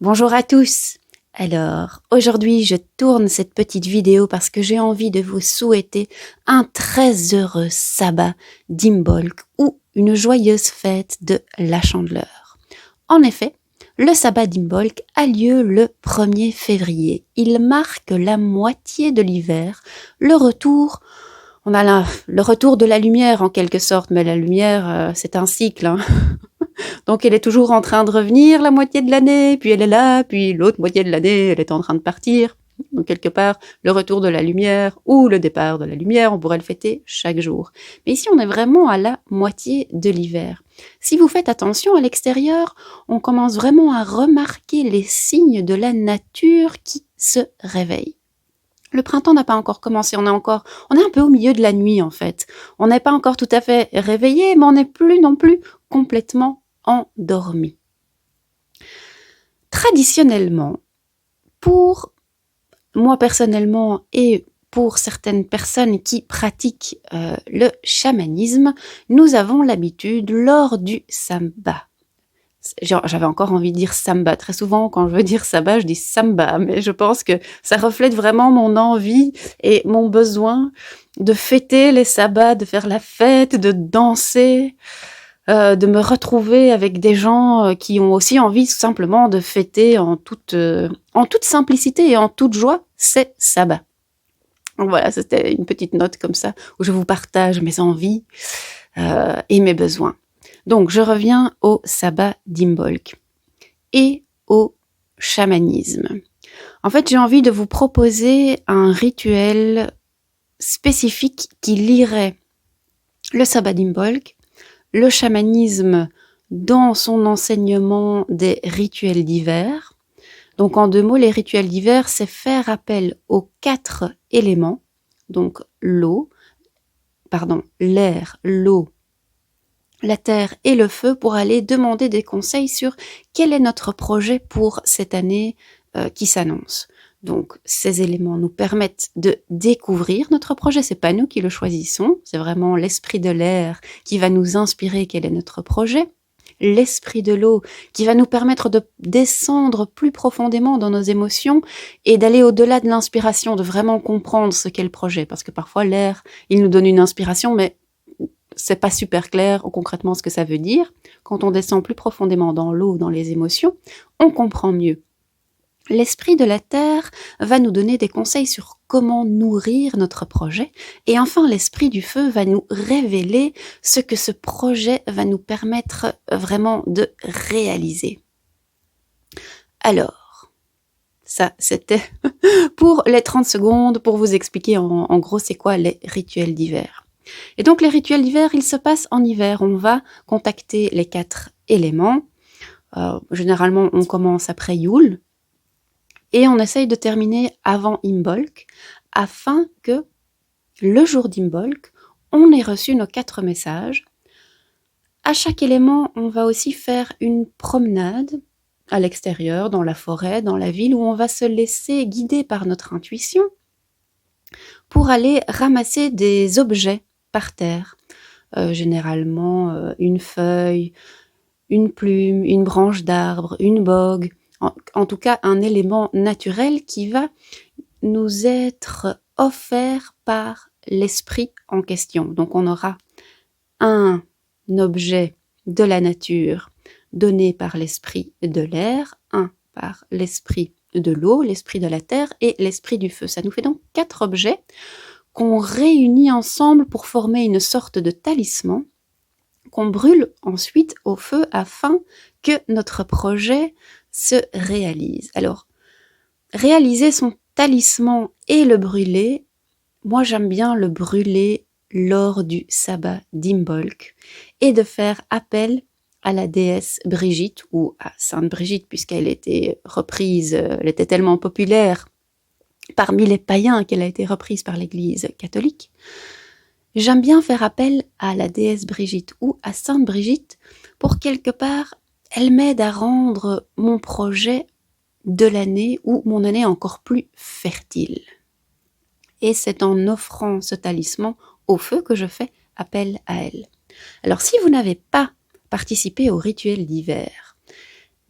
Bonjour à tous. Alors, aujourd'hui, je tourne cette petite vidéo parce que j'ai envie de vous souhaiter un très heureux sabbat d'Imbolc ou une joyeuse fête de la Chandeleur. En effet, le sabbat d'Imbolc a lieu le 1er février. Il marque la moitié de l'hiver, le retour. On a le retour de la lumière en quelque sorte, mais la lumière, c'est un cycle, hein. Donc elle est toujours en train de revenir la moitié de l'année, puis elle est là, puis l'autre moitié de l'année, elle est en train de partir. Donc quelque part, le retour de la lumière ou le départ de la lumière, on pourrait le fêter chaque jour. Mais ici, on est vraiment à la moitié de l'hiver. Si vous faites attention à l'extérieur, on commence vraiment à remarquer les signes de la nature qui se réveillent. Le printemps n'a pas encore commencé, on est un peu au milieu de la nuit en fait. On n'est pas encore tout à fait réveillé, mais on n'est plus non plus complètement endormi. Traditionnellement, pour moi personnellement et pour certaines personnes qui pratiquent le chamanisme, nous avons l'habitude lors du samba. J'avais encore envie de dire samba. Très souvent, quand je veux dire sabbat, je dis samba, mais je pense que ça reflète vraiment mon envie et mon besoin de fêter les sabbats, de faire la fête, de danser, de me retrouver avec des gens qui ont aussi envie tout simplement de fêter en toute simplicité et en toute joie ces sabbats. Donc voilà, c'était une petite note comme ça où je vous partage mes envies et mes besoins. Donc, je reviens au sabbat d'Imbolc et au chamanisme. En fait, j'ai envie de vous proposer un rituel spécifique qui lierait le sabbat d'Imbolc, le chamanisme dans son enseignement des rituels d'hiver. Donc, en 2 mots, les rituels d'hiver, c'est faire appel aux 4 éléments, donc l'air, l'eau, la terre et le feu pour aller demander des conseils sur quel est notre projet pour cette année qui s'annonce. Donc, ces éléments nous permettent de découvrir notre projet. C'est pas nous qui le choisissons, c'est vraiment l'esprit de l'air qui va nous inspirer quel est notre projet. L'esprit de l'eau qui va nous permettre de descendre plus profondément dans nos émotions et d'aller au-delà de l'inspiration, de vraiment comprendre ce qu'est le projet. Parce que parfois, l'air, il nous donne une inspiration, mais c'est pas super clair concrètement ce que ça veut dire. Quand on descend plus profondément dans l'eau, dans les émotions, on comprend mieux. L'esprit de la terre va nous donner des conseils sur comment nourrir notre projet. Et enfin, l'esprit du feu va nous révéler ce que ce projet va nous permettre vraiment de réaliser. Alors, ça, c'était pour les 30 secondes pour vous expliquer en gros c'est quoi les rituels d'hiver. Et donc les rituels d'hiver, ils se passent en hiver. On va contacter les 4 éléments. Généralement, on commence après Yule et on essaye de terminer avant Imbolc afin que le jour d'Imbolc, on ait reçu nos 4 messages. À chaque élément, on va aussi faire une promenade à l'extérieur, dans la forêt, dans la ville, où on va se laisser guider par notre intuition pour aller ramasser des objets par terre. Généralement une feuille, une plume, une branche d'arbre, une bogue, en tout cas un élément naturel qui va nous être offert par l'esprit en question. Donc on aura un objet de la nature donné par l'esprit de l'air, un par l'esprit de l'eau, l'esprit de la terre et l'esprit du feu. Ça nous fait donc 4 objets qu'on réunit ensemble pour former une sorte de talisman qu'on brûle ensuite au feu afin que notre projet se réalise. Alors, réaliser son talisman et le brûler, moi j'aime bien le brûler lors du sabbat d'Imbolc et de faire appel à la déesse Brigitte ou à Sainte Brigitte puisqu'elle était reprise, elle était tellement populaire parmi les païens qu'elle a été reprise par l'Église catholique. J'aime bien faire appel à la déesse Brigitte ou à Sainte Brigitte pour quelque part, elle m'aide à rendre mon projet de l'année ou mon année encore plus fertile. Et c'est en offrant ce talisman au feu que je fais appel à elle. Alors si vous n'avez pas participé au rituel d'hiver,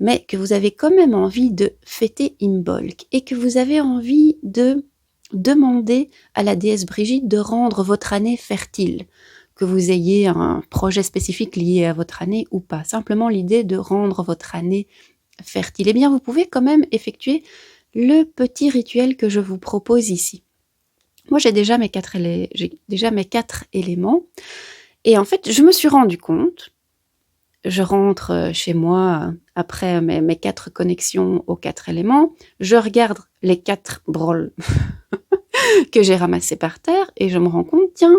mais que vous avez quand même envie de fêter Imbolc et que vous avez envie de demander à la déesse Brigitte de rendre votre année fertile, que vous ayez un projet spécifique lié à votre année ou pas, simplement l'idée de rendre votre année fertile, eh bien vous pouvez quand même effectuer le petit rituel que je vous propose ici. Moi j'ai déjà mes 4 éléments et en fait je me suis rendu compte, je rentre chez moi après mes 4 connexions aux 4 éléments, je regarde les 4 brols que j'ai ramassés par terre et je me rends compte, tiens,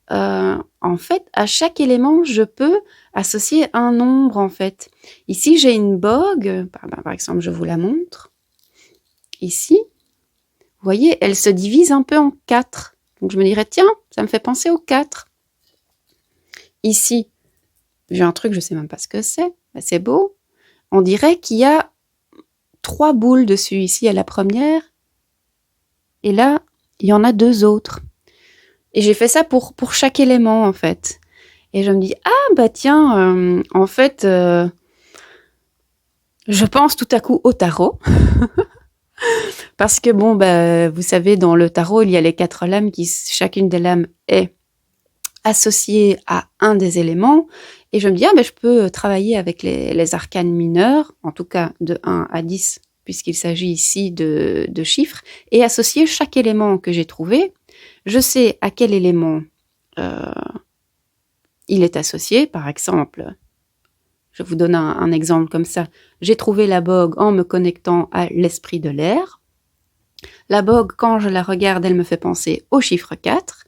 en fait, à chaque élément, je peux associer un nombre, en fait. Ici, j'ai une bogue, par exemple, je vous la montre. Ici, vous voyez, elle se divise un peu en 4. Donc, je me dirais, tiens, ça me fait penser aux 4. Ici, j'ai un truc, je ne sais même pas ce que c'est. Ben, c'est beau. On dirait qu'il y a 3 boules dessus. Ici, il y a la première. Et là, il y en a 2 autres. Et j'ai fait ça pour chaque élément, en fait. Et je me dis, ah bah tiens, en fait, je pense tout à coup au tarot. Parce que bon, bah, vous savez, dans le tarot, il y a les 4 lames chacune des lames est associée à un des éléments. Et je me dis, ah bah, je peux travailler avec les arcanes mineurs, en tout cas de 1 à 10, puisqu'il s'agit ici de chiffres, et associer chaque élément que j'ai trouvé. Je sais à quel élément il est associé. Par exemple, je vous donne un exemple comme ça. J'ai trouvé la bogue en me connectant à l'esprit de l'air. La bogue, quand je la regarde, elle me fait penser au chiffre 4.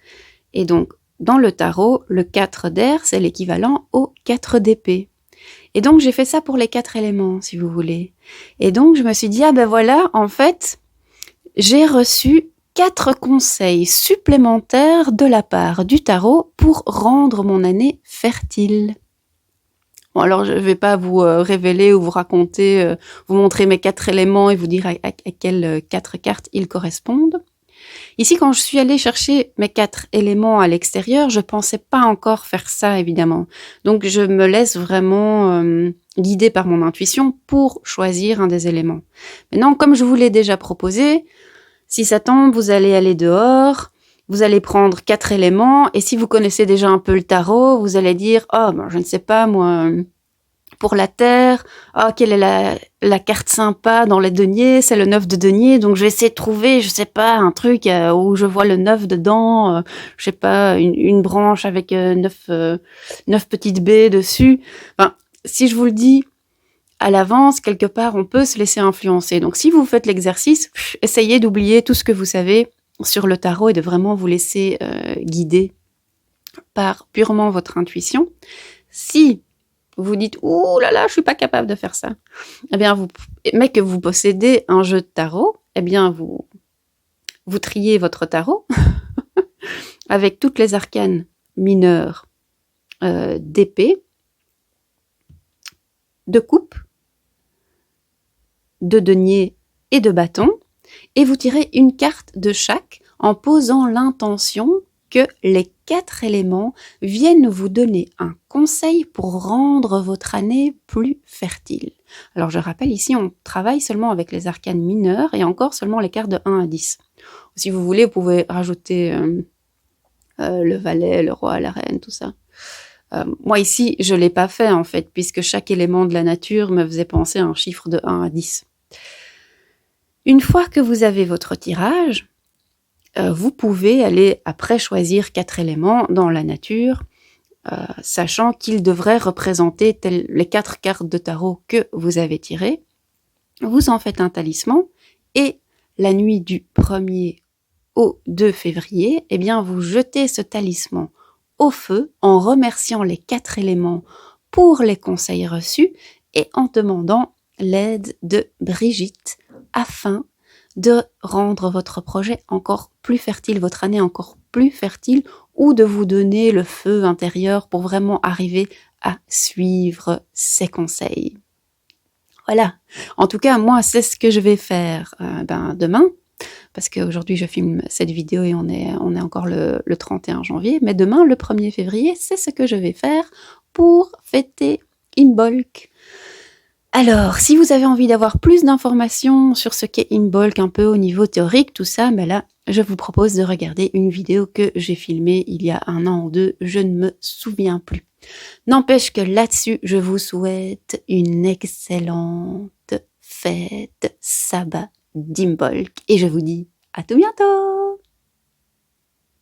Et donc, dans le tarot, le 4 d'air, c'est l'équivalent au 4 d'épée. Et donc, j'ai fait ça pour les 4 éléments, si vous voulez. Et donc, je me suis dit, ah ben voilà, en fait, j'ai reçu 4 conseils supplémentaires de la part du tarot pour rendre mon année fertile. Bon, alors je ne vais pas vous révéler ou vous raconter, vous montrer mes 4 éléments et vous dire à quelles 4 cartes ils correspondent. Ici, quand je suis allée chercher mes 4 éléments à l'extérieur, je ne pensais pas encore faire ça, évidemment. Donc, je me laisse vraiment guider par mon intuition pour choisir un des éléments. Maintenant, comme je vous l'ai déjà proposé, si ça tombe, vous allez aller dehors, vous allez prendre 4 éléments, et si vous connaissez déjà un peu le tarot, vous allez dire, oh, ben, je ne sais pas, moi, pour la terre, oh, quelle est la carte sympa dans les deniers, c'est le 9 de denier, donc je vais essayer de trouver, je sais pas, un truc où je vois le 9 dedans, je sais pas, une branche avec 9 petites baies dessus. Enfin, si je vous le dis à l'avance, quelque part, on peut se laisser influencer. Donc, si vous faites l'exercice, essayez d'oublier tout ce que vous savez sur le tarot et de vraiment vous laisser guider par purement votre intuition. Si vous dites « Ouh là là, je suis pas capable de faire ça », eh bien, mais que vous possédez un jeu de tarot, eh bien, vous triez votre tarot avec toutes les arcanes mineures d'épée, de coupe, de denier et de bâton, et vous tirez une carte de chaque en posant l'intention que les 4 éléments viennent vous donner un conseil pour rendre votre année plus fertile. Alors je rappelle, ici on travaille seulement avec les arcanes mineures et encore seulement les cartes de 1 à 10. Si vous voulez, vous pouvez rajouter le valet, le roi, la reine, tout ça. Moi ici, je ne l'ai pas fait en fait, puisque chaque élément de la nature me faisait penser à un chiffre de 1 à 10. Une fois que vous avez votre tirage, vous pouvez aller après choisir 4 éléments dans la nature, sachant qu'ils devraient représenter les 4 cartes de tarot que vous avez tirées. Vous en faites un talisman et la nuit du 1er au 2 février, eh bien, vous jetez ce talisman au feu en remerciant les 4 éléments pour les conseils reçus et en demandant l'aide de Brigitte afin de rendre votre projet encore plus fertile, votre année encore plus fertile, ou de vous donner le feu intérieur pour vraiment arriver à suivre ces conseils. Voilà. En tout cas, moi, c'est ce que je vais faire demain, parce qu'aujourd'hui, je filme cette vidéo et on est encore le 31 janvier, mais demain, le 1er février, c'est ce que je vais faire pour fêter Imbolc. Alors, si vous avez envie d'avoir plus d'informations sur ce qu'est Imbolc, un peu au niveau théorique, tout ça, ben là, je vous propose de regarder une vidéo que j'ai filmée il y a 1 an ou 2, je ne me souviens plus. N'empêche que là-dessus, je vous souhaite une excellente fête sabbat d'Imbolc et je vous dis à tout bientôt!